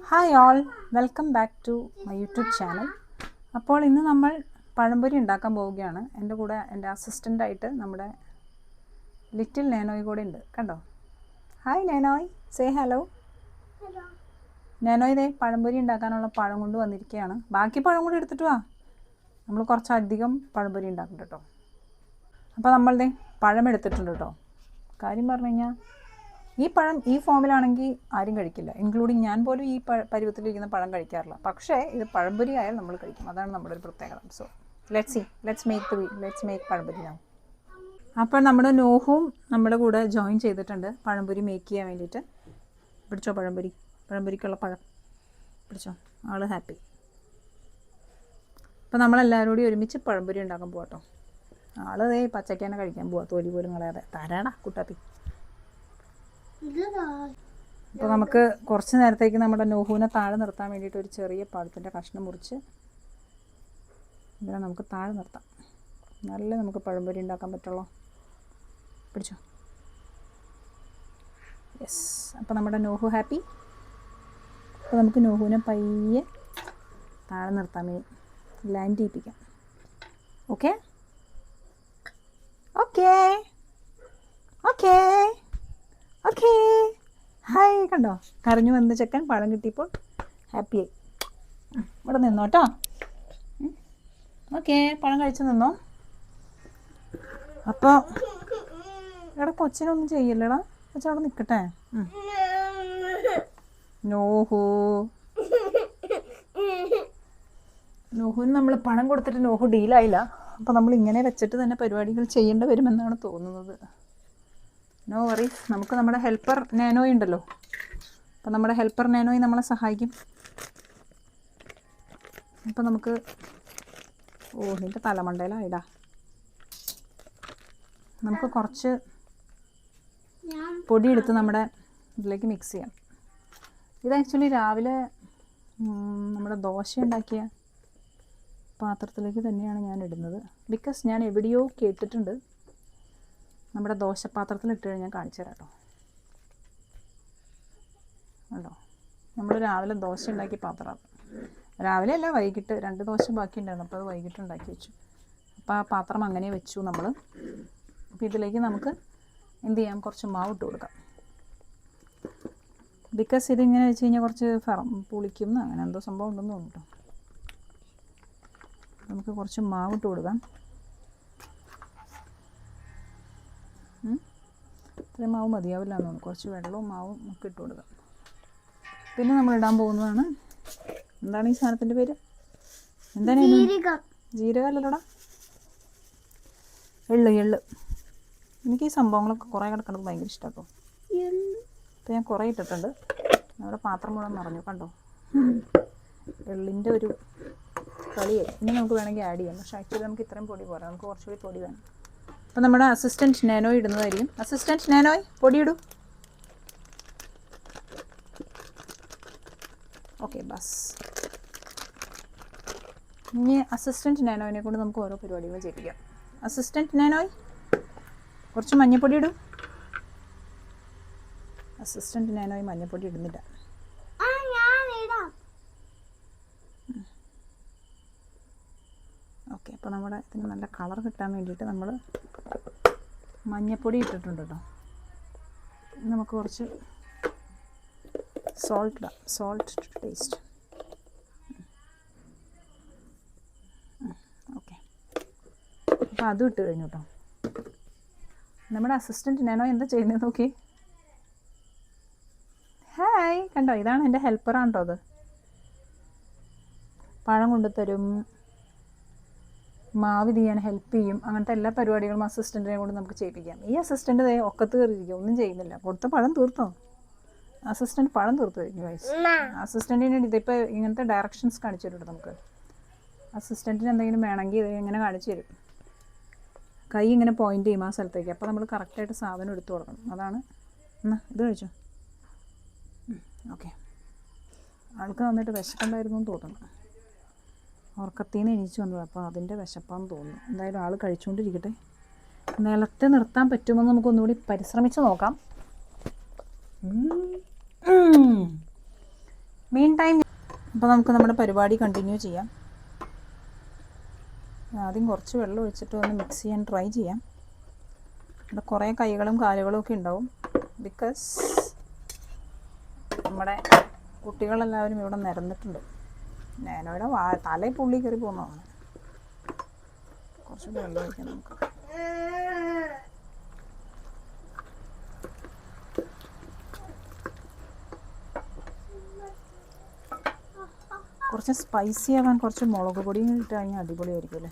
Hi all, welcome back to my YouTube channel. അപ്പോൾ ഇന്ന് നമ്മൾ പഴംപൊരി ഉണ്ടാക്കാൻ പോവുകയാണ്. എൻ്റെ കൂടെ എൻ്റെ അസിസ്റ്റൻ്റായിട്ട് നമ്മുടെ ലിറ്റിൽ നാനോയ് കൂടെ ഉണ്ട്. കണ്ടോ? ഹായ് നാനോയ്, സേ ഹലോ. നാനോയ് ദേ പഴംപൊരി ഉണ്ടാക്കാനുള്ള പഴം കൊണ്ട് വന്നിരിക്കുകയാണ്. ബാക്കി പഴം കൂടി എടുത്തിട്ട് വാ, നമ്മൾ കുറച്ചധികം പഴംപൊരി ഉണ്ടാക്കും കേട്ടോ. അപ്പോൾ നമ്മൾ ദേ പഴം എടുത്തിട്ടുണ്ട് കേട്ടോ. കാര്യം പറഞ്ഞു കഴിഞ്ഞാൽ ഈ പഴം ഈ ഫോമിലാണെങ്കിൽ ആരും കഴിക്കില്ല, ഇൻക്ലൂഡിങ് ഞാൻ പോലും ഈ പരുവത്തിലിരിക്കുന്ന പഴം കഴിക്കാറില്ല. പക്ഷേ ഇത് പഴംപൊരി ആയാൽ നമ്മൾ കഴിക്കും, അതാണ് നമ്മുടെ ഒരു പ്രത്യേകത. So let's make pazhampori now. അപ്പോൾ നമ്മുടെ നോഹും നമ്മുടെ കൂടെ ജോയിൻ ചെയ്തിട്ടുണ്ട് പഴംപൊരി മേക്ക് ചെയ്യാൻ വേണ്ടിയിട്ട്. പിടിച്ചോ പഴംപൊരിക്കുള്ള പഴം പിടിച്ചോ, ആൾ ഹാപ്പി. അപ്പോൾ നമ്മളെല്ലാവരും കൂടി ഒരുമിച്ച് പഴംപൊരി ഉണ്ടാക്കാൻ പോകാം. ആൾ ദേ പച്ചയ്ക്ക് തന്നെ കഴിക്കാൻ പോവാം, തൊലി പോലും കളയാതെ. തരാടാ കുട്ടാപ്പി. അപ്പോൾ നമുക്ക് കുറച്ച് നേരത്തേക്ക് നമ്മുടെ നോഹുവിനെ താഴെ നിർത്താൻ വേണ്ടിയിട്ട് ഒരു ചെറിയ പഴത്തിൻ്റെ കഷ്ണം മുറിച്ച് ഇതിനെ നമുക്ക് താഴെ നിർത്താം. നല്ല നമുക്ക് പഴംപൊരി ഉണ്ടാക്കാൻ പറ്റുള്ളൂ. പിടിച്ചോ. യെസ്, അപ്പോൾ നമ്മുടെ നോഹു ഹാപ്പി. അപ്പോൾ നമുക്ക് നോഹുവിനെ പയ്യെ താഴെ നിർത്താൻ വേണ്ടി ലാൻഡ് ചെയ്യിപ്പിക്കാം. Okay okay okay okay. Hi, കണ്ടോ? കരഞ്ഞു വന്ന ചെക്കൻ പഴം കിട്ടിയപ്പോൾ ഹാപ്പിയായി. ഇവിടെ നിന്നോ കേട്ടോ. ഓക്കെ, പഴം കഴിച്ച് നിന്നോ. അപ്പോൾ ഇവിടെ കൊച്ചിനൊന്നും ചെയ്യില്ലടാ, കൊച്ചൻ അവിടെ നിൽക്കട്ടെ. നോഹുവിന് നമ്മൾ പഴം കൊടുത്തിട്ട് നോഹു ഡീലായില്ല. അപ്പോൾ നമ്മൾ ഇങ്ങനെ വെച്ചിട്ട് തന്നെ പരിപാടികൾ ചെയ്യേണ്ടി വരുമെന്നാണ് തോന്നുന്നത്. നോ വറീസ്, നമുക്ക് നമ്മുടെ ഹെൽപ്പർ നാനോയ് ഉണ്ടല്ലോ. അപ്പോൾ നമ്മുടെ ഹെൽപ്പർ നാനോയ് നമ്മളെ സഹായിക്കും. അപ്പോൾ നമുക്ക് നിൻ്റെ തലമണ്ടയിലായിടാ. നമുക്ക് കുറച്ച് പൊടിയെടുത്ത് നമ്മുടെ ഇതിലേക്ക് മിക്സ് ചെയ്യാം. ഇത് ആക്ച്വലി രാവിലെ നമ്മുടെ ദോശ ഉണ്ടാക്കിയ പാത്രത്തിലേക്ക് തന്നെയാണ് ഞാൻ ഇടുന്നത്. ബിക്കോസ് ഞാൻ എവിടെയോ കേട്ടിട്ടുണ്ട് നമ്മുടെ ദോശപാത്രത്തിൽ ഇട്ട് കഴിഞ്ഞാൽ കാണിച്ചു തരാം കേട്ടോ. ഉണ്ടോ, നമ്മൾ രാവിലെ ദോശ ഉണ്ടാക്കിയ പാത്രമാണ്. രാവിലെ അല്ല, വൈകിട്ട് 2 ദോശ ബാക്കി ഉണ്ടായിരുന്നു, അപ്പോൾ അത് വൈകിട്ട് ഉണ്ടാക്കി വെച്ചു. അപ്പോൾ ആ പാത്രം അങ്ങനെ വെച്ചു നമ്മൾ. അപ്പോൾ ഇതിലേക്ക് നമുക്ക് എന്ത് ചെയ്യാം, കുറച്ച് മാവ് ഇട്ട് കൊടുക്കാം. ബിക്കോസ് ഇതിങ്ങനെ വെച്ച് കഴിഞ്ഞാൽ കുറച്ച് പുളിക്കും അങ്ങനെ എന്തോ സംഭവം ഉണ്ടെന്ന് തോന്നുന്നു കേട്ടോ. നമുക്ക് കുറച്ച് മാവ് ഇട്ട് കൊടുക്കാം. ഇത്രയും മാവ് മതിയാവില്ല എന്ന് തോന്നുന്നു, കുറച്ച് വെള്ളവും മാവും ഒക്കെ ഇട്ട് കൊടുക്കാം. പിന്നെ നമ്മൾ ഇടാൻ പോകുന്നതാണ്, എന്താണ് ഈ സാധനത്തിൻ്റെ പേര്? എന്താണ്? ജീരകല്ലടാ, എള്ള്. എനിക്ക് ഈ സംഭവങ്ങളൊക്കെ കുറേ കിടക്കുന്നത് ഭയങ്കര ഇഷ്ടമാട്ടോ. അപ്പോൾ ഞാൻ കുറേ ഇട്ടിട്ടുണ്ട്. നമ്മുടെ പാത്രം മുഴുവൻ നിറഞ്ഞു, കണ്ടോ? എള്ളിൻ്റെ ഒരു കളിയായി. ഇനി നമുക്ക് വേണമെങ്കിൽ ആഡ് ചെയ്യാം, പക്ഷേ ആക്ച്വലി നമുക്ക് ഇത്രയും പൊടി പോരാ, നമുക്ക് കുറച്ചുകൂടി പൊടി വേണം. അപ്പോൾ നമ്മുടെ അസിസ്റ്റൻറ്റ് നാനോയ് ഇടുന്നതായിരിക്കും. അസിസ്റ്റൻറ്റ് നാനോയ് പൊടിയിടൂ. ഓക്കെ ബസ്. ഇനി അസിസ്റ്റൻറ്റ് നാനോയിനെ കൊണ്ട് നമുക്ക് ഓരോ പരിപാടികൾ ചെയ്യിപ്പിക്കാം. അസിസ്റ്റൻറ്റ് നാനോയ് കുറച്ച് മഞ്ഞൾപ്പൊടി ഇടും. അസിസ്റ്റൻറ്റ് നാനോയ് മഞ്ഞൾപ്പൊടി ഇടുന്നില്ല. ഓക്കെ, അപ്പോൾ നമ്മുടെ ഇതിന് നല്ല കളർ കിട്ടാൻ വേണ്ടിയിട്ട് നമ്മൾ മഞ്ഞൾപ്പൊടി ഇട്ടിട്ടുണ്ട് കേട്ടോ. നമുക്ക് കുറച്ച് സോൾട്ട് ഇടാം, സോൾട്ട് ടേസ്റ്റ്. ഓക്കെ, അപ്പോൾ അതും ഇട്ട് കഴിഞ്ഞു കേട്ടോ. നമ്മുടെ അസിസ്റ്റൻറ്റ് നാനോ എന്താ ചെയ്യുന്നത് നോക്കി. ഹായ്, കണ്ടോ? ഇതാണ് എൻ്റെ ഹെൽപ്പറാണ് കേട്ടോ. അത് പഴം കൊണ്ടുതരും, മാവ് ചെയ്യാൻ ഹെൽപ്പ് ചെയ്യും, അങ്ങനത്തെ എല്ലാ പരിപാടികളും അസിസ്റ്റൻറ്റിനെ കൊണ്ട് നമുക്ക് ചെയ്യിപ്പിക്കാം. ഈ അസിസ്റ്റൻ്റ് ഒക്കത്ത് കയറിയിരിക്കും, ഒന്നും ചെയ്യുന്നില്ല. കൊടുത്ത പഴം തീർത്തോ? അസിസ്റ്റൻറ്റ് പഴം തീർത്തു കഴിഞ്ഞു ഗൈസ്. അസിസ്റ്റൻറ്റിന് ഇതിപ്പോൾ ഇങ്ങനത്തെ ഡയറക്ഷൻസ് കാണിച്ചു തരും നമുക്ക്. അസിസ്റ്റൻറ്റിന് എന്തെങ്കിലും വേണമെങ്കിൽ ഇത് ഇങ്ങനെ കാണിച്ചു തരും. കൈ ഇങ്ങനെ പോയിൻ്റ് ചെയ്യും ആ സ്ഥലത്തേക്ക്. അപ്പോൾ നമ്മൾ കറക്റ്റായിട്ട് സാധനം എടുത്തു കൊടുക്കണം. അതാണ്. ഇത് കഴിച്ചോ. ഓക്കെ, ആൾക്ക് നന്നായിട്ട് വിശക്കുണ്ടായിരുന്നു എന്ന് തോന്നുന്നു. ഉറക്കത്തിൽ നിന്ന് എണീച്ച് വന്നത്, അപ്പോൾ അതിൻ്റെ വിശപ്പാന്ന് തോന്നുന്നു. എന്തായാലും ആൾ കഴിച്ചുകൊണ്ടിരിക്കട്ടെ. നിലത്തെ നിർത്താൻ പറ്റുമെന്ന് നമുക്കൊന്നുകൂടി പരിശ്രമിച്ച് നോക്കാം. മീൻ ടൈം. അപ്പോൾ നമുക്ക് നമ്മുടെ പരിപാടി കണ്ടിന്യൂ ചെയ്യാം. ആദ്യം കുറച്ച് വെള്ളം ഒഴിച്ചിട്ട് ഒന്ന് മിക്സ് ചെയ്യാൻ ട്രൈ ചെയ്യാം. ഇവിടെ കുറേ കൈകളും കാലുകളും ഒക്കെ ഉണ്ടാവും. ബിക്കോസ് നമ്മുടെ കുട്ടികളെല്ലാവരും ഇവിടെ നിരന്നിട്ടുണ്ട്. ഞാനിവിടെ തലയിൽ പുള്ളി കയറി പോകുന്നതാണ്. കുറച്ചുകൂടി വെള്ളം ഒഴിക്കാം നമുക്ക്. കുറച്ച് സ്പൈസി ആവാൻ കുറച്ച് മുളക് പൊടിയും ഇട്ട് കഴിഞ്ഞാൽ അടിപൊളിയായിരിക്കും അല്ലേ?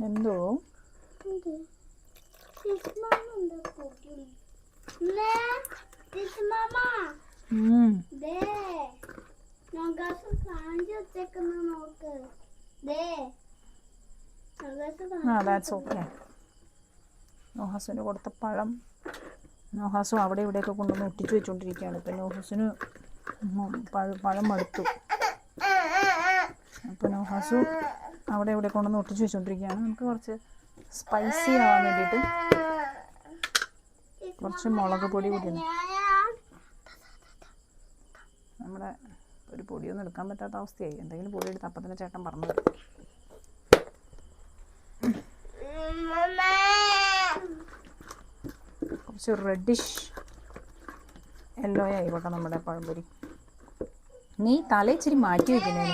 എന്തോ ദാറ്റ്സ് ഓക്കെ. നോഹാസിന് കൊടുത്ത പഴം നോഹാസും അവിടെ ഇവിടെയൊക്കെ കൊണ്ടുവന്ന് ഒട്ടിച്ച് വെച്ചുകൊണ്ടിരിക്കുകയാണ്. ഇപ്പം നോഹാസിന് പഴം മടുത്തു. അപ്പോൾ നോഹാസു അവിടെ ഇവിടെ കൊണ്ടുവന്ന് ഒട്ടിച്ച് വെച്ചുകൊണ്ടിരിക്കുകയാണ്. നമുക്ക് കുറച്ച് സ്പൈസി ആവാൻ വേണ്ടിയിട്ട് കുറച്ച് മുളക് പൊടി കൂടിയാണ്. നമ്മുടെ ഒരു പൊടിയൊന്നും എടുക്കാൻ പറ്റാത്ത അവസ്ഥയായി. എന്തെങ്കിലും പൊടി എടുത്ത് അപ്പം തന്നെ ചേട്ടൻ പറഞ്ഞു തരും. കുറച്ച് റെഡിഷ് യെല്ലോ ആയിക്കോട്ടെ നമ്മുടെ പഴംപൊരി. നീ തല ഇച്ചിരി മാറ്റി വയ്ക്കുന്നേ.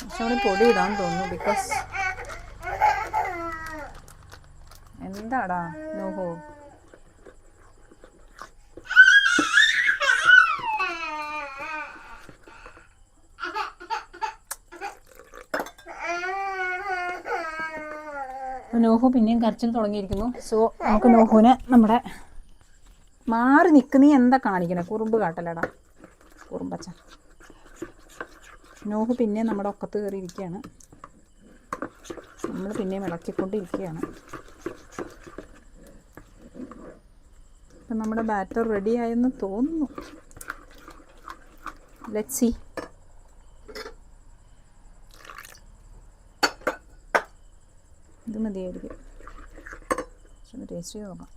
കുറച്ചുകൂടി പൊടി ഇടാൻ തോന്നുന്നു. ബിക്കോസ് എന്താടാ നോഹോ, നോഹു പിന്നെയും കരച്ചിൽ തുടങ്ങിയിരിക്കുന്നു. സോ നമുക്ക് നോഹുവിനെ നമ്മുടെ മാറി നിൽക്ക്. നീ എന്താ കാണിക്കണേ? കുറുമ്പ് കാട്ടലടാ കുറുമ്പച്ച. നോഹു പിന്നെയും നമ്മുടെ ഒക്കത്ത് കയറിയിരിക്കുകയാണ്. നമ്മൾ പിന്നെയും ഇളക്കിക്കൊണ്ടിരിക്കുകയാണ്. അപ്പം നമ്മുടെ ബാറ്റർ റെഡി ആയെന്ന് തോന്നുന്നു. Let's see. ഇത് മതിയായിരിക്കും. ഒന്ന് ടേസ്റ്റ് ചെയ്ത് നോക്കാം.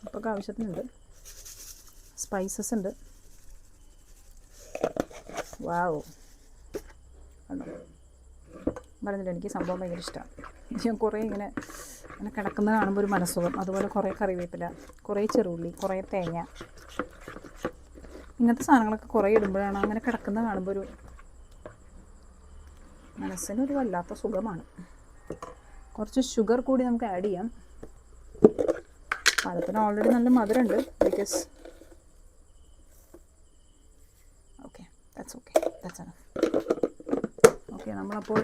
ഇപ്പോൾ ആവശ്യത്തിനുണ്ട്. സ്പൈസസ് ഉണ്ട്. വാവ്, കണ്ടോ? പറഞ്ഞില്ല, എനിക്ക് സംഭവം ഭയങ്കര ഇഷ്ടമാണ്. ഞാൻ കുറേ ഇങ്ങനെ കിടക്കുന്നത് കാണുമ്പോൾ ഒരു മനസ്സുഖം. അതുപോലെ കുറേ കറിവേപ്പില, കുറേ ചെറുള്ളി, കുറേ തേങ്ങ, ഇങ്ങനത്തെ സാധനങ്ങളൊക്കെ കുറേ ഇടുമ്പോഴാണ് അങ്ങനെ കിടക്കുന്നത് കാണുമ്പോൾ ഒരു മനസ്സിനൊരു വല്ലാത്ത സുഖമാണ്. കുറച്ച് ഷുഗർ കൂടി നമുക്ക് ആഡ് ചെയ്യാം. പഴത്തിന് ഓൾറെഡി നല്ല മധുരമുണ്ട്. Because okay, that's okay, that's enough. Okay, നമ്മളപ്പോൾ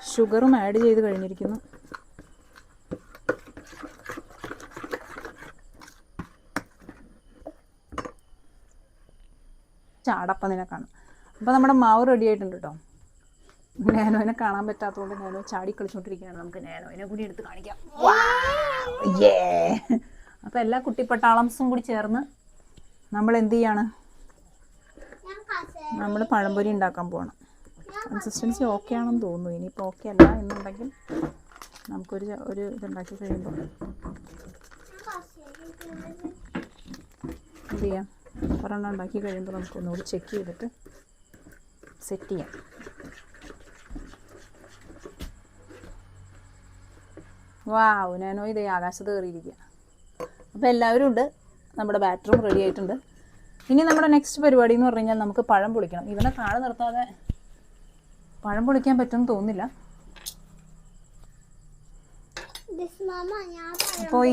ഷുഗറും ആഡ് ചെയ്ത് കഴിഞ്ഞിരിക്കുന്നു. ചാടപ്പം നിനക്കാണ്. അപ്പോൾ നമ്മുടെ മാവ് റെഡി ആയിട്ടുണ്ട് കേട്ടോ. നാനോനെ കാണാൻ പറ്റാത്തതുകൊണ്ട് നാനോ ചാടി കളിച്ചുകൊണ്ടിരിക്കുകയാണ്. നമുക്ക് നാനോനെ കൂടി എടുത്ത് കാണിക്കാം. അപ്പോൾ എല്ലാ കുട്ടിപ്പട്ടാളംസും കൂടി ചേർന്ന് നമ്മൾ എന്ത് ചെയ്യാണ്? നമ്മൾ പഴംപൊരി ഉണ്ടാക്കാൻ പോകണം. കൺസിസ്റ്റൻസി ഓക്കെ ആണെന്ന് തോന്നുന്നു. ഇനിയിപ്പോൾ ഓക്കെ അല്ല എന്നുണ്ടെങ്കിൽ നമുക്കൊരു ഇതുണ്ടാക്കി കഴിയുമ്പോൾ എന്ത് ചെയ്യാം? ഒരെണ്ണം ഉണ്ടാക്കി കഴിയുമ്പോൾ നമുക്കൊന്നുകൂടി ചെക്ക് ചെയ്തിട്ട് സെറ്റ് ചെയ്യാം. വാവ്, നാനോ ഇതേ ആകാശത്ത് കയറിയിരിക്കുക. അപ്പോൾ എല്ലാവരും ഉണ്ട്. നമ്മുടെ ബാറ്ററും റെഡി ആയിട്ടുണ്ട്. ഇനി നമ്മുടെ നെക്സ്റ്റ് പരിപാടി എന്ന് പറഞ്ഞു കഴിഞ്ഞാൽ നമുക്ക് പഴം പൊളിക്കണം. ഇവനെ താഴെ നിർത്താതെ പഴം പൊളിക്കാൻ പറ്റുമെന്ന് തോന്നുന്നില്ല. അപ്പോൾ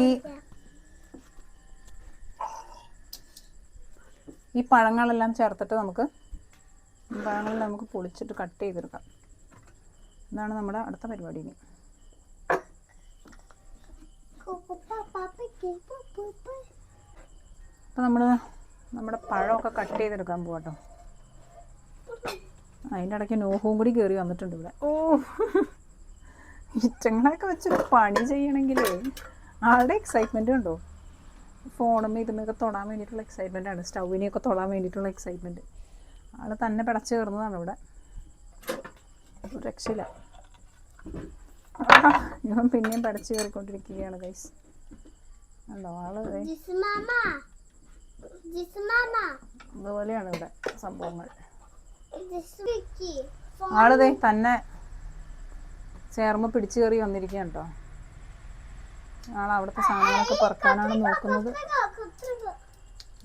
ഈ പഴങ്ങളെല്ലാം ചേർത്തിട്ട് നമുക്ക് പൊളിച്ചിട്ട് കട്ട് ചെയ്തെടുക്കാം. ഇതാണ് നമ്മുടെ അടുത്ത പരിപാടി. ഇനി അപ്പോൾ നമ്മുടെ പഴമൊക്കെ കട്ട് ചെയ്തെടുക്കാൻ പോകട്ടോ. അതിൻ്റെ ഇടയ്ക്ക് നോഹവും കൂടി കയറി വന്നിട്ടുണ്ട് ഇവിടെ. ഓ, ഇറ്റങ്ങളൊക്കെ വെച്ചൊരു പണി ചെയ്യണമെങ്കിലേ ആളുടെ എക്സൈറ്റ്മെൻറ്റ് കണ്ടോ. ഫോണും ഇതുമൊക്കെ തൊടാൻ വേണ്ടിയിട്ടുള്ള എക്സൈറ്റ്മെൻറ്റാണ്, സ്റ്റൗവിനെയൊക്കെ തൊടാൻ വേണ്ടിയിട്ടുള്ള എക്സൈറ്റ്മെൻറ്റ്. ആൾ തന്നെ പിടച്ച് കയറുന്നതാണ് ഇവിടെ, ഒരു രക്ഷയില്ല. ഇവൻ പിന്നെയും പിടച്ച് കയറിക്കൊണ്ടിരിക്കുകയാണ് ഗൈസ്. ഉണ്ടോ ആള് അതുപോലെയാണ് ഇവിടെ സംഭവങ്ങൾ. ആളതേ തന്നെ ചേർന്ന് പിടിച്ചു കയറി വന്നിരിക്കുകയാണ് കേട്ടോ. ആൾ അവിടുത്തെ സാധനങ്ങളൊക്കെ പറക്കാനാണ് നോക്കുന്നത്.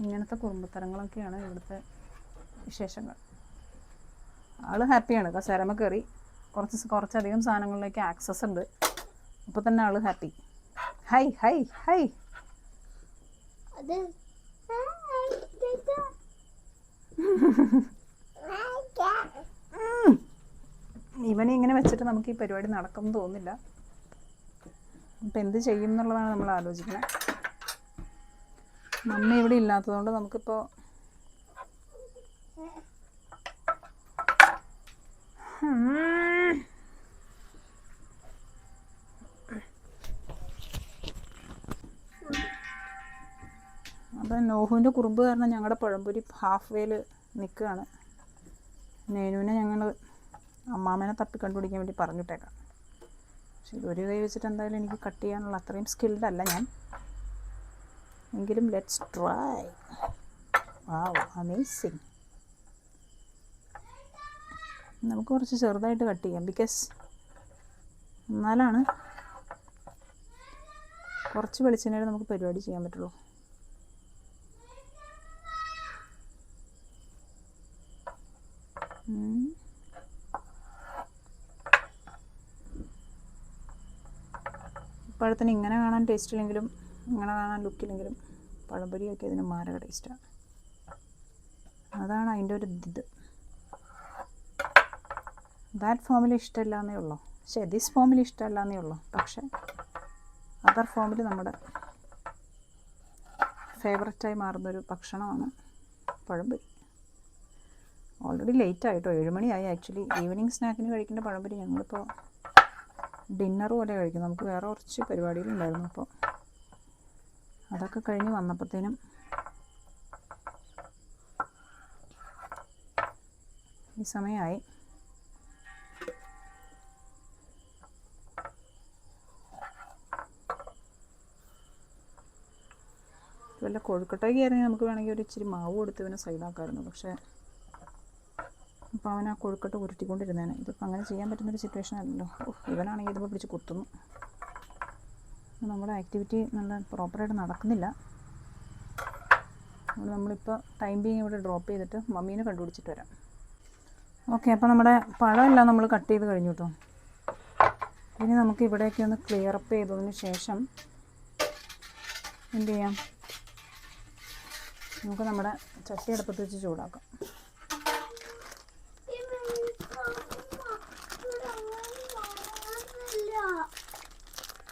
ഇങ്ങനത്തെ കുറുമ്പത്തരങ്ങളൊക്കെയാണ് ഇവിടുത്തെ വിശേഷങ്ങൾ. ആൾ ഹാപ്പിയാണ്. കസേരമ കയറി കുറച്ചധികം സാധനങ്ങളിലേക്ക് ആക്സസ് ഉണ്ട്. അപ്പോൾ തന്നെ ആൾ ഹാപ്പി. High high high. ഇവനെ ഇങ്ങനെ വെച്ചിട്ട് നമുക്ക് ഈ പരിപാടി നടക്കുമെന്ന് തോന്നുന്നില്ല. അപ്പം എന്ത് ചെയ്യും എന്നുള്ളതാണ് നമ്മൾ ആലോചിക്കുന്നത്. മമ്മി ഇവിടെ ഇല്ലാത്തതുകൊണ്ട് നമുക്കിപ്പോൾ അപ്പം നോഹുവിൻ്റെ കുറുമ്പ് കാരണം ഞങ്ങളുടെ പഴംപൊരി ഹാഫ് വേയിൽ നിൽക്കുകയാണ്. നേനുവിനെ ഞങ്ങൾ അമ്മാമേനെ തപ്പി കണ്ടുപിടിക്കാൻ വേണ്ടി പറഞ്ഞിട്ടേക്കാം. പക്ഷെ ഇതൊരു കൈ വെച്ചിട്ട് എന്തായാലും എനിക്ക് കട്ട് ചെയ്യാനുള്ള അത്രയും സ്കിൽഡ് അല്ല ഞാൻ. എങ്കിലും ലെറ്റ്സ് ട്രൈ. Wow, amazing. നമുക്ക് കുറച്ച് ചെറുതായിട്ട് കട്ട് ചെയ്യാം, ബിക്കോസ് എന്നാലാണ് കുറച്ച് വെളിച്ചെണ്ണയിൽ നമുക്ക് പരിപാടി ചെയ്യാൻ പറ്റുള്ളൂ. ഇപ്പോഴത്തിന് ഇങ്ങനെ കാണാൻ ടേസ്റ്റില്ലെങ്കിലും ഇങ്ങനെ കാണാൻ ലുക്കില്ലെങ്കിലും പഴംപൊരിയൊക്കെ ഇതിന് മാരക ടേസ്റ്റാണ്. അതാണ് അതിൻ്റെ ഒരു ഇത്. ദാറ്റ് ഫോമിൽ ഇഷ്ടമില്ല എന്നേ ഉള്ളൂ. പക്ഷേ ദിസ് ഫോമിൽ ഇഷ്ടമല്ല എന്നേ ഉള്ളൂ. പക്ഷേ അതർ ഫോമിൽ നമ്മുടെ ഫേവററ്റായി മാറുന്നൊരു ഭക്ഷണമാണ് പഴംപൊരി. ഓൾറെഡി ലേറ്റ് ആയിട്ടോ, 7 മണിയായി. ആക്ച്വലി ഈവനിങ് സ്നാക്കിന് കഴിക്കേണ്ട പഴംപൊരി ഞങ്ങളിപ്പോൾ ഡിന്നർ പോലെ കഴിക്കും. നമുക്ക് വേറെ കുറച്ച് പരിപാടികളുണ്ടായിരുന്നു. അപ്പോൾ അതൊക്കെ കഴിഞ്ഞ് വന്നപ്പോഴത്തേനും ഈ സമയമായി. വല്ല കൊഴുക്കട്ടയ്ക്ക് ആയിരുന്നെങ്കിൽ നമുക്ക് വേണമെങ്കിൽ ഒരു ഇച്ചിരി മാവ് കൊടുത്ത് ഇവനെ സൈഡാക്കാമായിരുന്നു. പക്ഷേ അപ്പോൾ അവൻ ആ കൊഴുക്കട്ട ഉരുട്ടിക്കൊണ്ടിരുന്നേനെ. ഇതിപ്പോൾ അങ്ങനെ ചെയ്യാൻ പറ്റുന്നൊരു സിറ്റുവേഷൻ അല്ലല്ലോ. ഇവനാണെങ്കിൽ ഇതിപ്പോൾ പിടിച്ച് കുത്തുന്നു. നമ്മുടെ ആക്ടിവിറ്റി നല്ല പ്രോപ്പറായിട്ട് നടക്കുന്നില്ല. നമ്മളിപ്പോൾ ടൈം ബീങ് ഇവിടെ ഡ്രോപ്പ് ചെയ്തിട്ട് മമ്മീനെ കണ്ടുപിടിച്ചിട്ട് വരാം. ഓക്കെ, അപ്പോൾ നമ്മുടെ പഴമെല്ലാം നമ്മൾ കട്ട് ചെയ്ത് കഴിഞ്ഞു കേട്ടോ. ഇനി നമുക്ക് ഇവിടെയൊക്കെ ഒന്ന് ക്ലിയർ അപ്പ് ചെയ്തതിന് ശേഷം എന്ത് ചെയ്യാം, നമുക്ക് നമ്മുടെ ചട്ടി അടുപ്പത്ത് വെച്ച് ചൂടാക്കാം.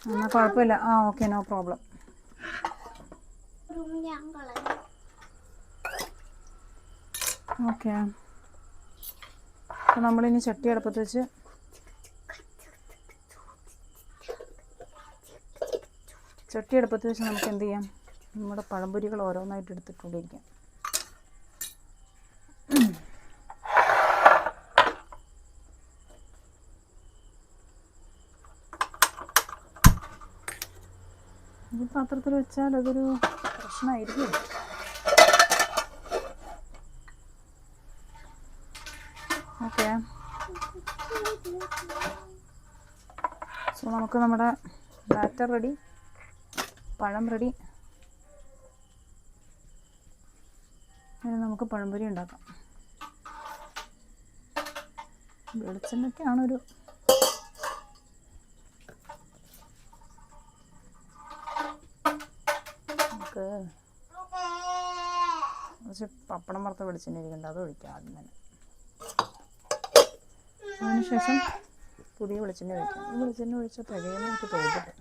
എന്നാൽ കുഴപ്പമില്ല. Okay, no problem. ഓക്കെ, അപ്പോൾ നമ്മളിനി ചട്ടി അടുപ്പത്ത് വെച്ച് നമുക്ക് എന്ത് ചെയ്യാം, നമ്മുടെ പഴംപൊരികൾ ഓരോന്നായിട്ട് എടുത്തിട്ടുകൊണ്ടിരിക്കാം. ഈ പാത്രത്തിൽ വെച്ചാൽ അതൊരു പ്രശ്നമായിരിക്കും. ഓക്കെ, സോ നമുക്ക് നമ്മുടെ ബാറ്റർ റെഡി, പഴം റെഡി. ഇനി നമുക്ക് പഴംപൊരി ഉണ്ടാക്കാം. വെളിച്ചെണ്ണയ്ക്കാണൊരു കുറച്ച് പപ്പടം വറുത്ത വെളിച്ചെണ്ണ ഇരിക്കണ്ട, അത് ഒഴിക്കാം ആദ്യം തന്നെ. അതിനുശേഷം പുതിയ വെളിച്ചെണ്ണ ഒഴിക്കാം. ഈ വെളിച്ചെണ്ണ ഒഴിച്ചാൽ തികയെന്ന് എനിക്ക് തോന്നിട്ട്.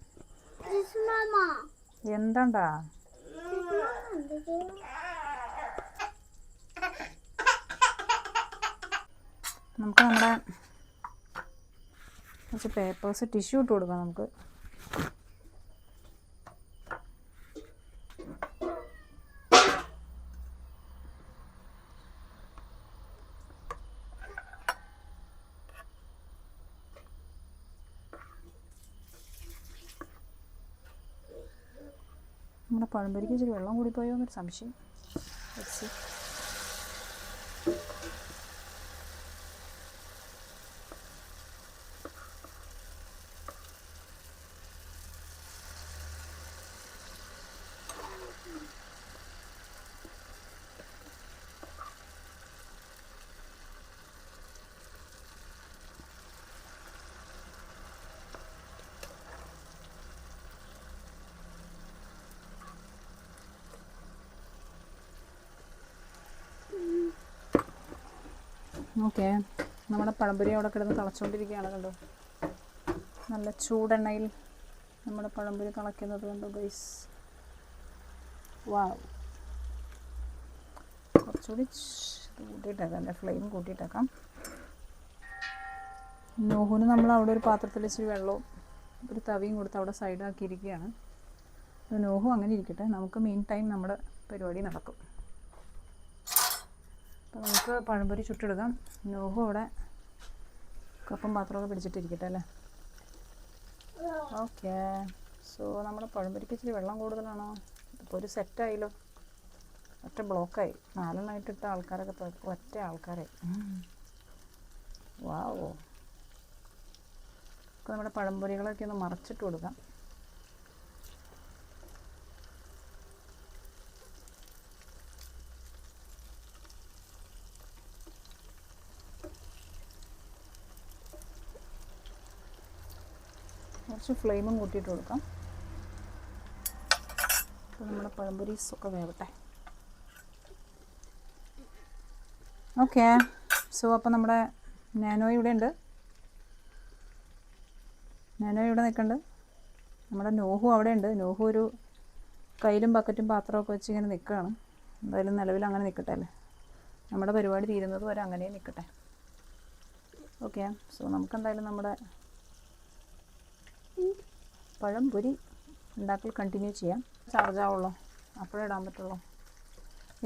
എന്താണ്ടാ നമുക്ക് നമ്മുടെ കുറച്ച് പേപ്പേഴ്സ് ടിഷ്യൂ ഇട്ട് കൊടുക്കാം നമുക്ക്. നമ്മുടെ പഴംപൊരിക്ക് ഇച്ചിരി വെള്ളം കൂടിപ്പോയോ എന്നൊരു സംശയം. ഓക്കെ, നമ്മുടെ പഴംപൊരി അവിടെ കിടന്ന് തിളച്ചുകൊണ്ടിരിക്കുകയാണ്. കണ്ടോ, നല്ല ചൂടെണ്ണയിൽ നമ്മുടെ പഴംപൊരി തിളയ്ക്കുന്നത് കണ്ടോ ഗൈസ്. വാവ്, കുറച്ചുകൂടി കൂട്ടിയിട്ടേക്കാം, എൻ്റെ ഫ്ലെയിം കൂട്ടിയിട്ടേക്കാം. നോഹുന് നമ്മൾ അവിടെ ഒരു പാത്രത്തിൽ ഇച്ചിരി വെള്ളവും ഒരു തവിയും കൊടുത്ത് അവിടെ സൈഡാക്കിയിരിക്കുകയാണ്. നോഹു അങ്ങനെ ഇരിക്കട്ടെ, നമുക്ക് മീൻ ടൈം നമ്മുടെ പരിപാടി നടക്കും. അപ്പോൾ നമുക്ക് പഴംപൊരി ചുട്ടെടുക്കാം. നോഹു അവിടെ കപ്പും പാത്രമൊക്കെ പിടിച്ചിട്ടിരിക്കട്ടെ അല്ലേ. ഓക്കെ, സോ നമ്മുടെ പഴംപൊരിക്ക് ഇച്ചിരി വെള്ളം കൂടുതലാണോ? ഇപ്പോൾ ഒരു സെറ്റായില്ലോ, ഒറ്റ ബ്ലോക്കായി. 4 ആൾക്കാരൊക്കെ ഒറ്റ ആൾക്കാരായി. വാവോ. അപ്പോൾ നമ്മുടെ പഴംപൊരികളൊക്കെ ഒന്ന് മറച്ചിട്ട് കൊടുക്കാം. കുറച്ച് ഫ്ലെയിമും കൂട്ടിയിട്ട് കൊടുക്കാം. അപ്പോൾ നമ്മുടെ പഴംപൊരീസൊക്കെ വേവട്ടെ. ഓക്കെ, സോ അപ്പോൾ നമ്മുടെ നാനോ ഇവിടെ ഉണ്ട്. നാനോ ഇവിടെ നിൽക്കുന്നുണ്ട്. നമ്മുടെ നോഹു അവിടെ ഉണ്ട്. നോഹു ഒരു കയ്യിലും ബക്കറ്റും പാത്രമൊക്കെ വെച്ച് ഇങ്ങനെ നിൽക്കുകയാണ്. എന്തായാലും നിലവിൽ അങ്ങനെ നിൽക്കട്ടെ അല്ലേ, നമ്മുടെ പരിപാടി തീരുന്നത് വരെ അങ്ങനെ നിൽക്കട്ടെ. ഓക്കെ, സോ നമുക്കെന്തായാലും നമ്മുടെ പഴംപൊരി ഉണ്ടാക്കൽ കണ്ടിന്യൂ ചെയ്യാം. ചാർജ് ആവുള്ളൂ, അപ്പോഴേ ഇടാൻ പറ്റുള്ളൂ.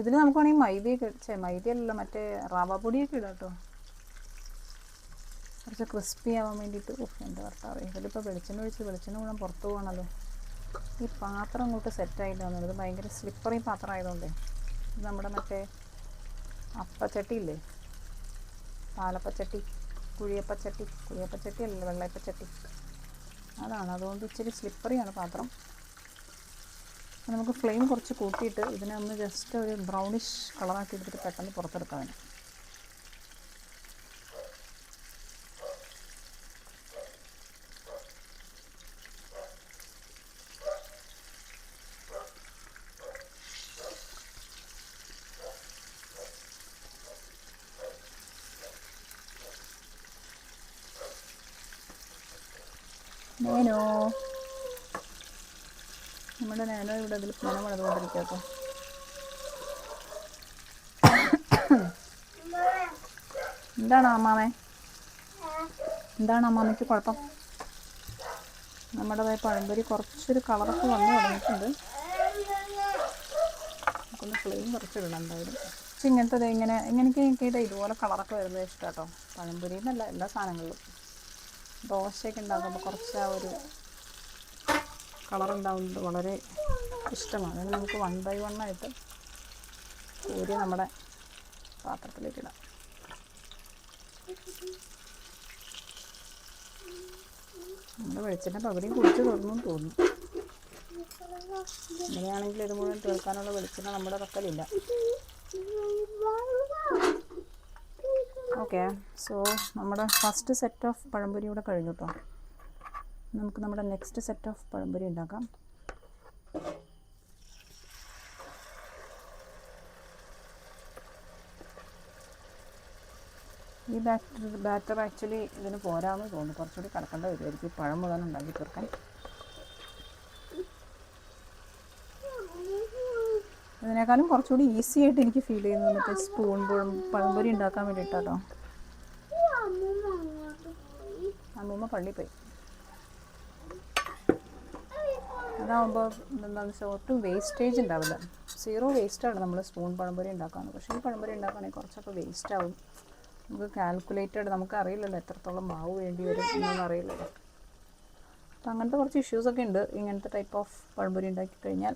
ഇതിൽ നമുക്ക് വേണമെങ്കിൽ മൈദയല്ല മറ്റേ റവ പൊടിയൊക്കെ ഇടാം കേട്ടോ, കുറച്ച് ക്രിസ്പി ആവാൻ വേണ്ടിയിട്ട്. എൻ്റെ ഭർത്താവ്, ഇതിലിപ്പോൾ വെളിച്ചെണ്ണ മുഴുവൻ പുറത്ത് പോകണമല്ലോ. ഈ പാത്രം അങ്ങോട്ട് സെറ്റായിട്ട് വന്നത്, ഇത് ഭയങ്കര സ്ലിപ്പറി പാത്രം ആയതുകൊണ്ടേ. ഇത് നമ്മുടെ മറ്റേ അപ്പച്ചട്ടിയില്ലേ, പാലപ്പച്ചട്ടി, കുഴിയപ്പച്ചട്ടി അല്ലല്ലോ, വെള്ളയപ്പച്ചട്ടി, അതാണ്. അതുകൊണ്ട് ഇച്ചിരി സ്ലിപ്പറിയാണ് പാത്രം. നമുക്ക് ഫ്ലെയിം കുറച്ച് കൂട്ടിയിട്ട് ഇതിനെ ഒന്ന് ജസ്റ്റ് ഒരു ബ്രൗണിഷ് കളറാക്കി എടുത്തിട്ട് പെട്ടെന്ന് പുറത്തെടുക്കാം. നാനോ, നമ്മുടെ നാനോ ഇവിടെ അതിൽ മണം വളർന്നുകൊണ്ടിരിക്കുക കേട്ടോ. എന്താണ് അമ്മാമയ്ക്ക് കുഴപ്പം? നമ്മുടെ പഴംപൊരി കുറച്ചൊരു കളറൊക്കെ വന്ന് തുടങ്ങിയിട്ടുണ്ട്. നമുക്കൊന്ന് ഫ്ലെയിം കുറച്ചിടണം എന്തായാലും. പക്ഷെ ഇങ്ങനത്തെ എനിക്ക് ഇതുപോലെ കളറൊക്കെ വരുന്നത് ഇഷ്ടം കേട്ടോ. പഴംപൊരി എന്നല്ല, എല്ലാ സാധനങ്ങളിലും. ദോശയൊക്കെ ഉണ്ടാക്കുമ്പോൾ കുറച്ച് ആ ഒരു കളറുണ്ടാവുന്നത് വളരെ ഇഷ്ടമാണ്. അത് നമുക്ക് 1 by 1 ആയിട്ട് കോരി നമ്മുടെ പാത്രത്തിലേക്ക് ഇടാം. നമ്മുടെ വെളിച്ചെണ്ണ പകുതിയും കുടിച്ച് തുറന്നു തോന്നുന്നു. അങ്ങനെയാണെങ്കിൽ ഇത് മുഴുവൻ തീർക്കാനുള്ള വെളിച്ചെണ്ണ നമ്മുടെ പക്കലില്ല. ഓക്കെ, സോ നമ്മുടെ ഫസ്റ്റ് സെറ്റ് ഓഫ് പഴംപൊരി ഇവിടെ കഴിഞ്ഞു കേട്ടോ. നമുക്ക് നമ്മുടെ നെക്സ്റ്റ് സെറ്റ് ഓഫ് പഴംപൊരി ഉണ്ടാക്കാം. ഈ ബാറ്റർ ആക്ച്വലി ഇതിന് പോരാന്ന് തോന്നുന്നു, കുറച്ചുകൂടി കലക്കേണ്ട വരുമായിരിക്കും പഴം മുഴുവൻ ഉണ്ടാക്കി തീർക്കാൻ. ഇതിനേക്കാളും കുറച്ചുകൂടി ഈസി ആയിട്ട് എനിക്ക് ഫീൽ ചെയ്യുന്നത് മറ്റേ സ്പൂൺ പഴംപൊരി ഉണ്ടാക്കാൻ വേണ്ടിയിട്ടാട്ടോ. അമ്മൂമ്മ പള്ളിയിൽ പോയി. അതാകുമ്പോൾ എന്താണെന്ന് വെച്ചാൽ ഒട്ടും വേസ്റ്റേജ് ഉണ്ടാവില്ല. 0 വേസ്റ്റാണ് നമ്മൾ സ്പൂൺ പഴംപൊരി ഉണ്ടാക്കുന്നത്. പക്ഷേ ഈ പഴംപൊരി ഉണ്ടാക്കുകയാണെങ്കിൽ കുറച്ചൊക്കെ വേസ്റ്റ് ആവും. നമുക്ക് കാൽക്കുലേറ്റഡ്, നമുക്ക് അറിയില്ലല്ലോ എത്രത്തോളം മാവ് വേണ്ടി വരും എന്നൊന്നും അറിയില്ലല്ലോ. അപ്പം അങ്ങനത്തെ കുറച്ച് ഇഷ്യൂസൊക്കെ ഉണ്ട് ഇങ്ങനത്തെ ടൈപ്പ് ഓഫ് പഴംപൊരി ഉണ്ടാക്കി കഴിഞ്ഞാൽ.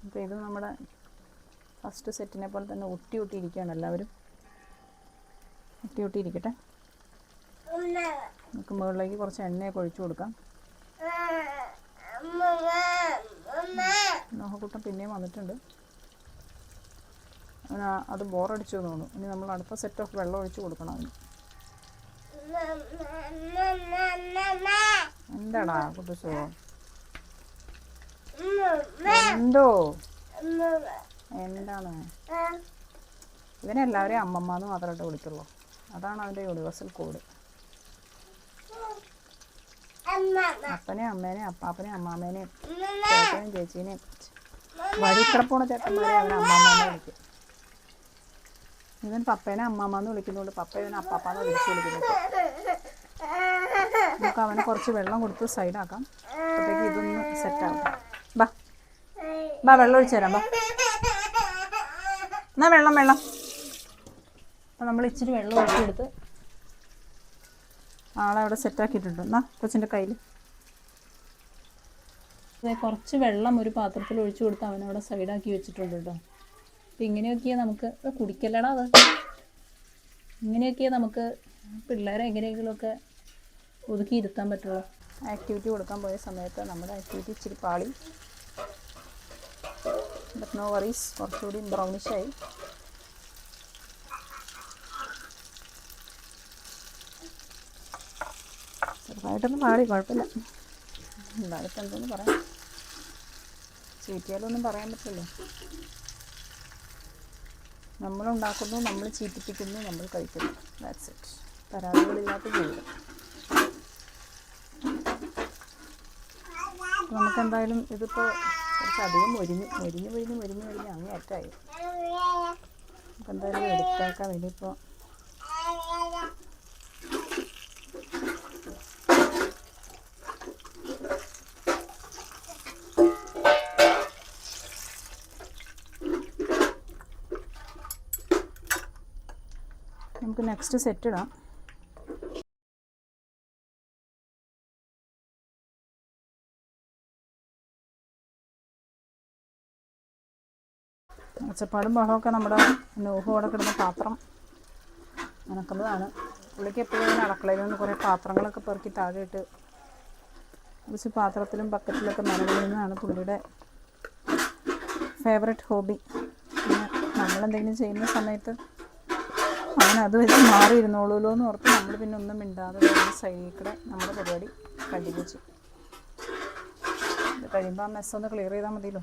അപ്പോൾ ഇത് നമ്മുടെ ഫസ്റ്റ് സെറ്റിനെ പോലെ തന്നെ ഒട്ടി ഒട്ടിയിരിക്കുകയാണ് എല്ലാവരും. ഒട്ടി ഒട്ടിയിരിക്കട്ടെ. നമുക്ക് മുകളിലേക്ക് കുറച്ച് എണ്ണയൊക്കെ ഒഴിച്ചു കൊടുക്കാം. നോഹക്കുട്ടൻ പിന്നെയും വന്നിട്ടുണ്ട്. അത് ബോറടിച്ചു തോന്നുന്നു. ഇനി നമ്മൾ അടുത്ത സെറ്റ് ഓഫ് വെള്ളം ഒഴിച്ചു കൊടുക്കണം അതിന്. എന്താടാ കുട്ടിസോ? എന്തോ എന്താണ്? ഇവനെല്ലാവരെയും അമ്മമ്മ എന്ന് മാത്രമായിട്ട് വിളിക്കുള്ളൂ. അതാണ് അവൻ്റെ യൂണിവേഴ്സൽ കോഡ്. അപ്പനെയും അമ്മേനെയും അപ്പാപ്പനെയും അമ്മാമ്മേനെയും ചേട്ടനെയും ചേച്ചീനെയും വഴിക്കിടപ്പോണ ചേട്ടന്മാരെ അവൻ അമ്മാമ്മ വിളിക്കും. ഇവൻ പപ്പേനെ അമ്മാമ്മ എന്ന് വിളിക്കുന്നതുകൊണ്ട് പപ്പ ഇവനെ അപ്പാപ്പാന്ന് വിളിച്ച് വിളിക്കുന്നുണ്ട്. നമുക്ക് അവനെ കുറച്ച് വെള്ളം കൊടുത്ത് സൈഡാക്കാം. അപ്പോഴത്തേക്ക് ഇതൊന്ന് സെറ്റാകും. ബാ ബാ വെള്ളം ഒഴിച്ചു തരാം. ബാ എന്നാ വെള്ളം. അപ്പം നമ്മൾ ഇച്ചിരി വെള്ളം ഒഴിച്ചെടുത്ത് ആളെ അവിടെ സെറ്റാക്കിയിട്ടുണ്ട്. എന്നാ കൊച്ചിൻ്റെ കയ്യിൽ കുറച്ച് വെള്ളം ഒരു പാത്രത്തിൽ ഒഴിച്ചു കൊടുത്ത് അവനവിടെ സൈഡാക്കി വെച്ചിട്ടുണ്ട് കേട്ടോ. അപ്പം ഇങ്ങനെയൊക്കെയാണ് നമുക്ക് കുടിക്കല്ലടാ അത്. ഇങ്ങനെയൊക്കെയാണ് നമുക്ക് പിള്ളേരെ എങ്ങനെയെങ്കിലുമൊക്കെ ഒതുക്കി ഇരുത്താൻ പറ്റുള്ളൂ. ആക്ടിവിറ്റി കൊടുക്കാൻ പോയ സമയത്ത് നമ്മുടെ ആക്ടിവിറ്റി ഇച്ചിരി പാളി. ബട്ട് നോ വറീസ്, കുറച്ചുകൂടി ബ്രൗണിഷായി. ചെറുതായിട്ടൊന്നും പാടി, കുഴപ്പമില്ല. എന്തായാലും എന്തെന്ന് പറയാം, ചീറ്റിയാലൊന്നും പറയാൻ പറ്റില്ല. നമ്മളുണ്ടാക്കുന്നു, നമ്മൾ ചീറ്റിപ്പിക്കുന്നു, നമ്മൾ കഴിക്കുന്നു. That's it. പരാതികളില്ലാത്ത ജീവിതം. നമുക്കെന്തായാലും ഇതിപ്പോൾ കുറച്ചധികം മൊരിഞ്ഞ് അങ്ങേ അറ്റായി. നമുക്കെന്തായാലും എടുത്തേക്കാം. ഇതിപ്പോൾ നമുക്ക് നെക്സ്റ്റ് സെറ്റ് ഇടാം. ഒച്ചപ്പാടും ബഹളമൊക്കെ നമ്മുടെ നോഹോടെ കിടന്ന പാത്രം അനക്കുന്നതാണ്. പുള്ളിക്ക് എപ്പോഴും അടുക്കളയിൽ നിന്ന് കുറേ പാത്രങ്ങളൊക്കെ പെറുക്കി താഴെ ഇട്ട് കുറച്ച് പാത്രത്തിലും ബക്കറ്റിലൊക്കെ നനവുന്നതാണ് പുള്ളിയുടെ ഫേവററ്റ് ഹോബി. പിന്നെ നമ്മളെന്തെങ്കിലും ചെയ്യുന്ന സമയത്ത് അങ്ങനെ അത് വെച്ച് മാറിയിരുന്നോളൂല്ലോ എന്ന് ഓർത്ത് നമ്മൾ പിന്നെ ഒന്നും മിണ്ടാതെ സൈഡിൽ കൂടെ നമ്മുടെ പരിപാടി കണ്ടിന്യൂ ചെയ്യും. ഇത് കഴിയുമ്പോൾ ആ മെസ്സൊന്ന് ക്ലിയർ ചെയ്താൽ മതിയല്ലോ.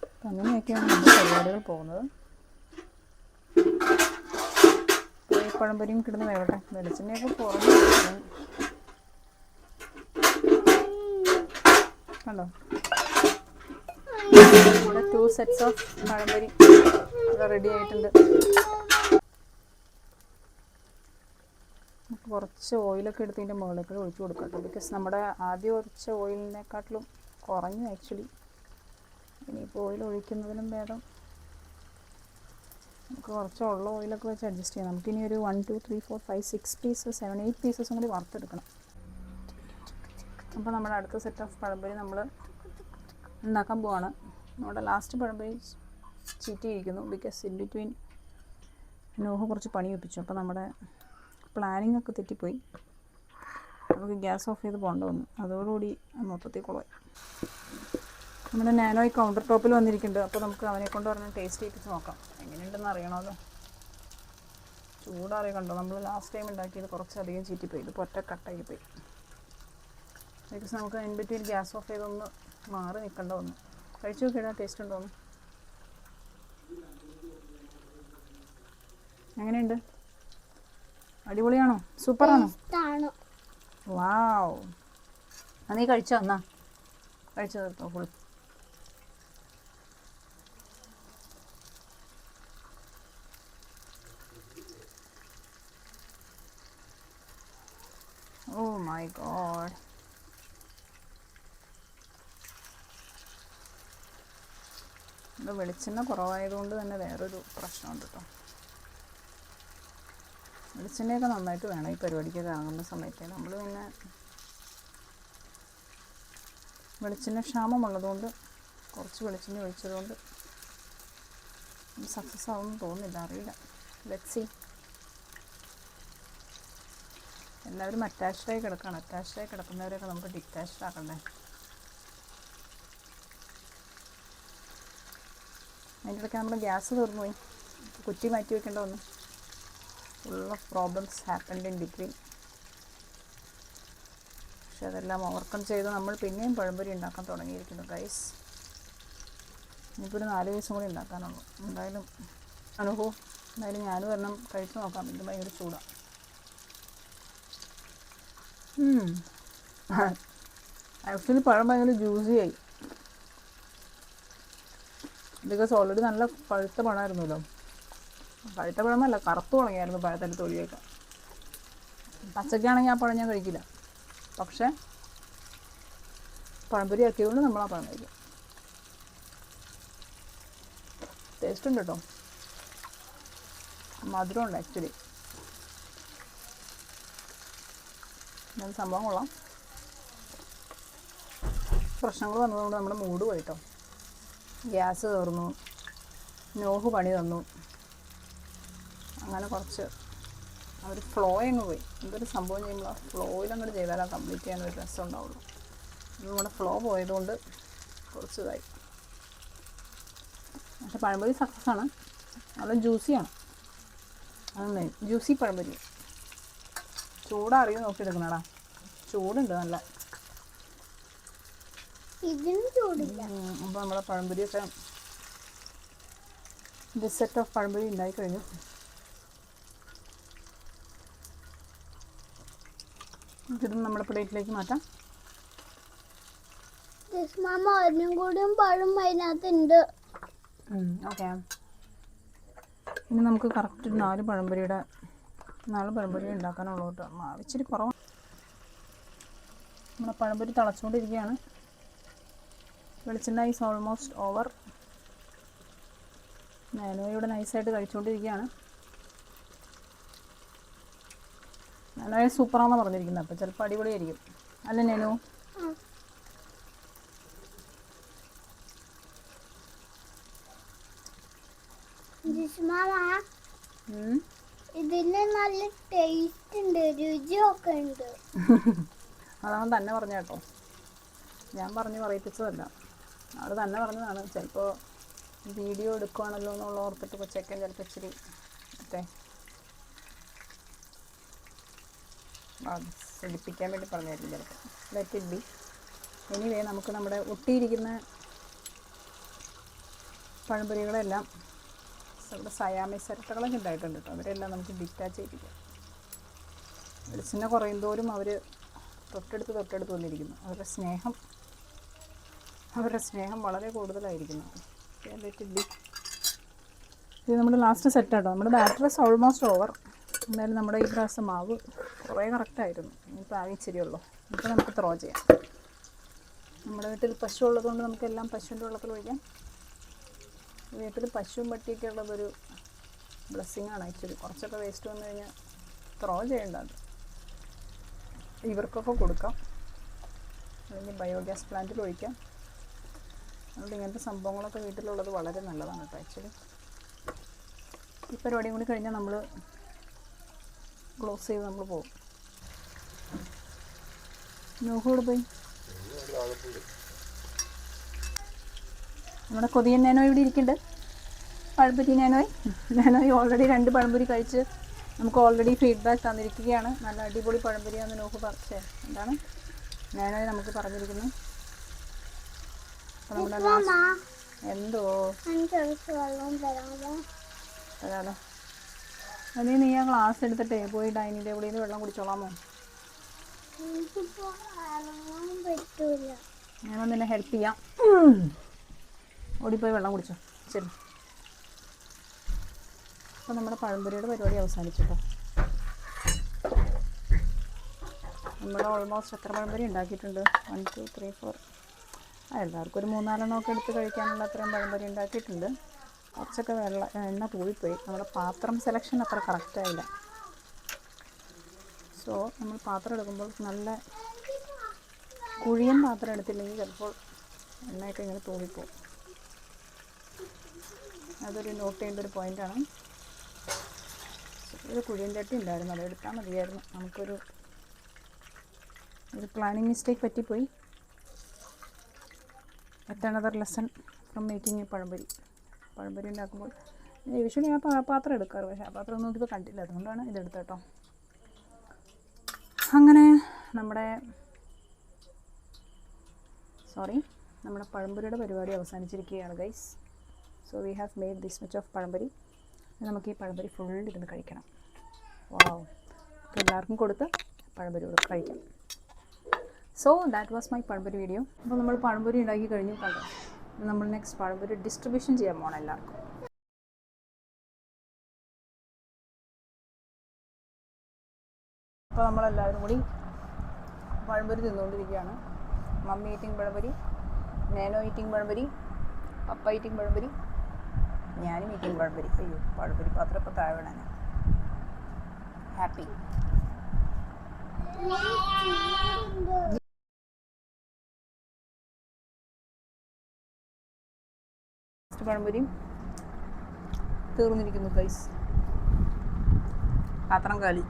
അപ്പം അങ്ങനെയൊക്കെയാണ് നമ്മുടെ പരിപാടികൾ പോകുന്നത്. ഈ പഴംപൊരിയും കിടന്ന് വേവട്ടെ. വെളിച്ചെണ്ണയൊക്കെ കുറഞ്ഞു കണ്ടോ. ഇവിടെ 2 സെറ്റ്സ് ഓഫ് പഴംപൊരി ഇവിടെ റെഡി ആയിട്ടുണ്ട്. കുറച്ച് ഓയിലൊക്കെ എടുത്ത് ഇതിൻ്റെ മുകളിലേക്ക് ഒഴിച്ച് കൊടുക്കട്ടെ. ബിക്കോസ് നമ്മുടെ ആദ്യം ഒഴിച്ച ഓയിലിനെക്കാട്ടിലും കുറഞ്ഞു ആക്ച്വലി. ഇനിയിപ്പോൾ ഓയിൽ ഒഴിക്കുന്നതിനും ഭേദം നമുക്ക് കുറച്ചുള്ള ഓയിലൊക്കെ വെച്ച് അഡ്ജസ്റ്റ് ചെയ്യാം. നമുക്കിനി ഒരു 1 2 3 4 5 6 പീസസ് 7 8 പീസസും കൂടി വറുത്തെടുക്കണം. അപ്പോൾ നമ്മുടെ അടുത്ത സെറ്റ് ഓഫ് പഴംപൊരി നമ്മൾ ഉണ്ടാക്കാൻ പോവാണ്. നമ്മുടെ ലാസ്റ്റ് പഴംപൊരി ചീറ്റിയിരിക്കുന്നു. ബിക്കോസ് ഇൻ ബിറ്റ്വീൻ നോഹ കുറച്ച് പണി ഒപ്പിച്ചു. അപ്പോൾ നമ്മുടെ പ്ലാനിങ് ഒക്കെ തെറ്റിപ്പോയി. നമുക്ക് ഗ്യാസ് ഓഫ് ചെയ്ത് പോകേണ്ട വന്നു. അതോടുകൂടി മൊത്തത്തിൽ കുളമായി. നമ്മുടെ നാനോയ് കൗണ്ടർ ടോപ്പിൽ വന്നിരിക്കുന്നുണ്ട്. അപ്പോൾ നമുക്ക് അവനെ കൊണ്ട് പറഞ്ഞാൽ ടേസ്റ്റ് ചെയ്തിട്ട് നോക്കാം. എങ്ങനെയുണ്ടെന്ന് അറിയണമല്ലോ. ചൂടാറി കണ്ടോ. നമ്മൾ ലാസ്റ്റ് ടൈം ഉണ്ടാക്കിയത് കുറച്ചധികം ചീറ്റിപ്പോയി. ഇത് ഒറ്റ കട്ടായി പോയി. ബിക്കോസ് നമുക്ക് ഇൻ ബിറ്റ്വീൻ ഗ്യാസ് ഓഫ് ചെയ്തൊന്ന് മാറി നിൽക്കേണ്ട വന്നു. കഴിച്ചു നോക്കിയാൽ ടേസ്റ്റ് ഉണ്ടോന്ന്. എങ്ങനെയുണ്ട്? അടിപൊളിയാണോ? സൂപ്പറാണോ? വാവ്. നീ കഴിച്ചോ? എന്നാ കഴിച്ചു തീർത്തോ ഫുൾ. Oh my God. ഇത് വെളിച്ചെണ്ണ കുറവായതുകൊണ്ട് തന്നെ വേറൊരു പ്രശ്നമുണ്ട് കേട്ടോ. വെളിച്ചെണ്ണയൊക്കെ നന്നായിട്ട് വേണം ഈ പരിപാടിക്കൊക്കെ ഇറങ്ങുന്ന സമയത്ത്. നമ്മൾ പിന്നെ വെളിച്ചെണ്ണ ക്ഷാമമുള്ളതുകൊണ്ട് കുറച്ച് വെളിച്ചെണ്ണ ഒഴിച്ചതുകൊണ്ട് സക്സസ് ആവുമെന്ന് തോന്നുന്നില്ല, അറിയില്ല. Let's see. എല്ലാവരും അറ്റാച്ച്ഡായി കിടക്കുകയാണ്. അറ്റാച്ച്ഡായി കിടക്കുന്നവരെയൊക്കെ നമുക്ക് ഡിറ്റാച്ച്ഡ് ആക്കണ്ടേ. അതിൻ്റെ ഇടയ്ക്ക് നമ്മൾ ഗ്യാസ് തീർന്നു പോയി. കുറ്റി മാറ്റി വെക്കേണ്ട വന്നു. Full of problems happened in between. പക്ഷെ അതെല്ലാം ഓവർകം ചെയ്ത് നമ്മൾ പിന്നെയും പഴംപൊരി ഉണ്ടാക്കാൻ തുടങ്ങിയിരിക്കുന്നു ഗൈസ്. ഇനിയിപ്പോൾ ഒരു 4 ദിവസം കൂടി ഉണ്ടാക്കാനുള്ളൂ. എന്തായാലും എന്തായാലും ഞാനും വരണം കഴിച്ചു നോക്കാം. ഇത് ഭയങ്കര ചൂടാണ്. ആക്ച്വലി പഴം ഭയങ്കര ജ്യൂസി ആയി. ബിക്കോസ് ഓൾറെഡി നല്ല പഴുത്ത പഴമായിരുന്നല്ലോ. പഴുത്ത പഴമല്ല, കറുപ്പ് തുടങ്ങിയായിരുന്നു പഴത്തിൻ്റെ തൊലിയൊക്കെ. പച്ചക്കാണെങ്കിൽ ആ പഴം ഞാൻ കഴിക്കില്ല. പക്ഷേ പഴംപൊരി ആക്കിയതുകൊണ്ട് നമ്മൾ ആ പഴം കഴിക്കും. ടേസ്റ്റ് ഉണ്ട് കേട്ടോ, മധുരമുണ്ട് ആക്ച്വലി. ഞാൻ സംഭവം കൊള്ളാം. പ്രശ്നങ്ങൾ വന്നതുകൊണ്ട് നമ്മുടെ മൂഡ് പോയിട്ടോ. ഗ്യാസ് തീർന്നു, നോഹു പണി തന്നു, അങ്ങനെ കുറച്ച് ആ ഒരു ഫ്ലോ അങ്ങ് പോയി. എന്തൊരു സംഭവം ചെയ്യുമ്പോൾ ആ ഫ്ലോയിൽ അങ്ങോട്ട് ചെയ്താൽ ആ കംപ്ലീറ്റ് ചെയ്യാനൊരു രസം ഉണ്ടാവുള്ളൂ. നമ്മുടെ ഫ്ലോ പോയതുകൊണ്ട് കുറച്ച് ഇതായി. പക്ഷെ പഴംപൊരി സക്സസ് ആണ്. നല്ല ജ്യൂസിയാണ്. അതൊന്നേ ജ്യൂസി പഴംപൊരി. ചൂടറിയോ നോക്കിയെടുക്കണടാ. ചൂടുണ്ട് നല്ല. അപ്പോൾ നമ്മുടെ പഴംപൊരിയൊക്കെ ദിസ് സെറ്റ് ഓഫ് പഴംപൊരി ഉണ്ടായി കഴിഞ്ഞു. ഇതും നമ്മുടെ പ്ലേറ്റിലേക്ക് മാറ്റാം. പഴം അതിനകത്തുണ്ട്. ഓക്കെ, ഇനി നമുക്ക് കറക്റ്റ് 4 പഴംപൊരി ഉണ്ടാക്കാനുള്ളൂ കേട്ടോ. മാവ് ഇച്ചിരി കുറവാണ്. നമ്മുടെ പഴംപൊരി തിളച്ചുകൊണ്ടിരിക്കുകയാണ്. വെളിച്ചെണ്ണ ഈസ് ഓൾമോസ്റ്റ് ഓവർ. ഞാനും ഇവിടെ നൈസായിട്ട് കഴിച്ചുകൊണ്ടിരിക്കുകയാണ്. ഞാനോ സൂപ്പറാണെന്ന് പറഞ്ഞിരിക്കുന്നത്. അപ്പോൾ ചിലപ്പോൾ അടിപൊളിയായിരിക്കും അല്ല ഞാനോ? ഇതിന് നല്ല ടേസ്റ്റ് ഉണ്ട്, രുചിയൊക്കെ ഉണ്ട്. അതാണ് തന്നെ പറഞ്ഞ കേട്ടോ, ഞാൻ പറഞ്ഞ് പറയിപ്പിച്ചതല്ല. ആൾ തന്നെ പറഞ്ഞതാണ്. ചിലപ്പോൾ വീഡിയോ എടുക്കുകയാണല്ലോ എന്നുള്ള ഓർത്തിട്ട് കൊച്ചേക്കൻ ചിലപ്പോൾ ഇച്ചിരി മറ്റേ സുഖിപ്പിക്കാൻ വേണ്ടി പറഞ്ഞായിരിക്കും ചിലപ്പോൾ. Let it be. എനിവേ, നമുക്ക് നമ്മുടെ ഒട്ടിയിരിക്കുന്ന പഴംപൊരികളെല്ലാം ഇവിടെ സയാമീസ് ഇരട്ടകളൊക്കെ ഉണ്ടായിട്ടുണ്ട് കേട്ടോ. അവരെല്ലാം നമുക്ക് ഡിറ്റാച്ച് ചെയ്യിപ്പിക്കാം. വെളിച്ചെണ്ണ കുറയും തോറും അവർ തൊട്ടടുത്ത് വന്നിരിക്കുന്നു. അവരുടെ സ്നേഹം വളരെ കൂടുതലായിരിക്കുന്നു. ഇത് നമ്മുടെ ലാസ്റ്റ് സെറ്റാട്ടോ. നമ്മുടെ ബാറ്ററി ഇസ് ഓൾമോസ്റ്റ് ഓവർ. എന്തായാലും നമ്മുടെ ഈ പ്രാവശ്യം മാവ് കുറേ കറക്റ്റായിരുന്നു. ഇനിയിപ്പോൾ ആകെ ഇച്ചിരിയുള്ളൂ. ഇപ്പോൾ നമുക്ക് ത്രോ ചെയ്യാം. നമ്മുടെ വീട്ടിൽ പശു ഉള്ളതുകൊണ്ട് നമുക്കെല്ലാം പശുവിൻ്റെ വെള്ളത്തിൽ ഒഴിക്കാം. വീട്ടിൽ പശുവും പട്ടിയൊക്കെ ഉള്ളതൊരു ബ്ലെസ്സിങ് ആണ് ആക്ച്വലി. കുറച്ചൊക്കെ വേസ്റ്റ് വന്നു കഴിഞ്ഞാൽ ത്രോ ചെയ്യേണ്ടത് ഇവർക്കൊക്കെ കൊടുക്കാം, അല്ലെങ്കിൽ ബയോഗ്യാസ് പ്ലാന്റിൽ ഒഴിക്കാം. അതുകൊണ്ട് ഇങ്ങനത്തെ സംഭവങ്ങളൊക്കെ വീട്ടിലുള്ളത് വളരെ നല്ലതാണ് കേട്ടോ ആക്ച്വലി. ഈ പരിപാടിയും കൂടി കഴിഞ്ഞാൽ നമ്മൾ ക്ലോസ് ചെയ്ത് നമ്മൾ പോകും. നോക്കോട് പോയി. നമ്മുടെ കൊതിയൻ നാനോ ഇവിടെ ഇരിക്കുന്നുണ്ട്. പഴംപൊരി നാനോയ് ഓൾറെഡി 2 പഴംപൊരി കഴിച്ച് നമുക്ക് ഓൾറെഡി ഫീഡ്ബാക്ക് തന്നിരിക്കുകയാണ്. നല്ല അടിപൊളി പഴംപൊരിയാണെന്ന് നോക്ക് പറിച്ചേ. എന്താണ് നാനോയ് നമുക്ക് പറഞ്ഞിരിക്കുന്നു. അപ്പോൾ നമ്മുടെ എന്തോ തരാലോ. അതേ, നീ ആ ഗ്ലാസ് എടുത്തിട്ടേ പോയി ഡൈനിങ് ടേബിളിൽ നിന്ന് വെള്ളം കുടിച്ചോളാമോ? ഞാനൊന്ന് നിന്നെ ഹെൽപ്പ് ചെയ്യാം. ഓടിപ്പോയി വെള്ളം കുടിച്ചോ. ശരി. അപ്പോൾ നമ്മുടെ പഴംപൊരിയുടെ പരിപാടി അവസാനിച്ചു കേട്ടോ. നമ്മൾ ഓൾമോസ്റ്റ് എത്ര പഴംപൊരി ഉണ്ടാക്കിയിട്ടുണ്ട്? 1 2 3 4 എല്ലാവർക്കും ഒരു 3-4 എടുത്ത് കഴിക്കാനുള്ള അത്രയും പഴംപൊരി ഉണ്ടാക്കിയിട്ടുണ്ട്. കുറച്ചൊക്കെ എണ്ണ തൂവിപ്പോയി. നമ്മുടെ പാത്രം സെലക്ഷൻ അത്ര കറക്റ്റായില്ല. സോ നമ്മൾ പാത്രം എടുക്കുമ്പോൾ നല്ല കുഴിയൻ പാത്രം എടുത്തില്ലെങ്കിൽ ചിലപ്പോൾ എണ്ണയൊക്കെ ഇങ്ങനെ തൂവിപ്പോവും. അതൊരു നോട്ട് ചെയ്യേണ്ട ഒരു പോയിൻ്റാണ്. ഒരു കുഴിയൻ ചട്ടി ഉണ്ടായിരുന്നു, അത് എടുത്താൽ മതിയായിരുന്നു. നമുക്കൊരു പ്ലാനിങ് മിസ്റ്റേക്ക് പറ്റിപ്പോയി. Another lesson from making a pazhampori ഉണ്ടാക്കുമ്പോൾ യൂഷ്വലി ഞാൻ പാത്രം എടുക്കാറ്, പക്ഷേ ആ പാത്രം നോക്കിയപ്പോൾ കണ്ടില്ല, അതുകൊണ്ടാണ് ഇതെടുത്തത് കേട്ടോ. അങ്ങനെ നമ്മുടെ പഴംപൊരിയുടെ പരിപാടി അവസാനിച്ചിരിക്കുകയാണ് guys. So we have made this much of pazhampori. നമുക്ക് ഈ പഴംപൊരി ഫുൾ ഇരുന്ന് കഴിക്കണം. വാവ്, എല്ലാവർക്കും കൊടുത്ത് പഴംപൊരി കഴിക്കാം. So that was my pazhampori video. അപ്പോൾ നമ്മൾ പഴംപൊരി ഉണ്ടാക്കി കഴിഞ്ഞു കണ്ടോ. നമ്മൾ നെക്സ്റ്റ് പഴംപൊരി ഡിസ്ട്രിബ്യൂഷൻ ചെയ്യാൻ പോകണം എല്ലാവർക്കും. അപ്പോൾ നമ്മളെല്ലാവരും കൂടി പഴംപൊരി തിന്നുകൊണ്ടിരിക്കുകയാണ്. മമ്മി ഈറ്റിംഗ് പഴംപൊരി, നാനോ ഈറ്റിംഗ് പഴംപൊരി, പപ്പ ഈറ്റിംഗ് പഴംപൊരി, ഞാനും ഈറ്റിംഗ് പഴംപൊരി. അയ്യോ, പഴംപൊരി പാത്രം ഇപ്പോൾ താഴെ വീണാൻ. ഹാപ്പി. പഴംപൊരിയും തീർന്നിരിക്കുന്നു ഗൈസ്. പാത്രം കാലി.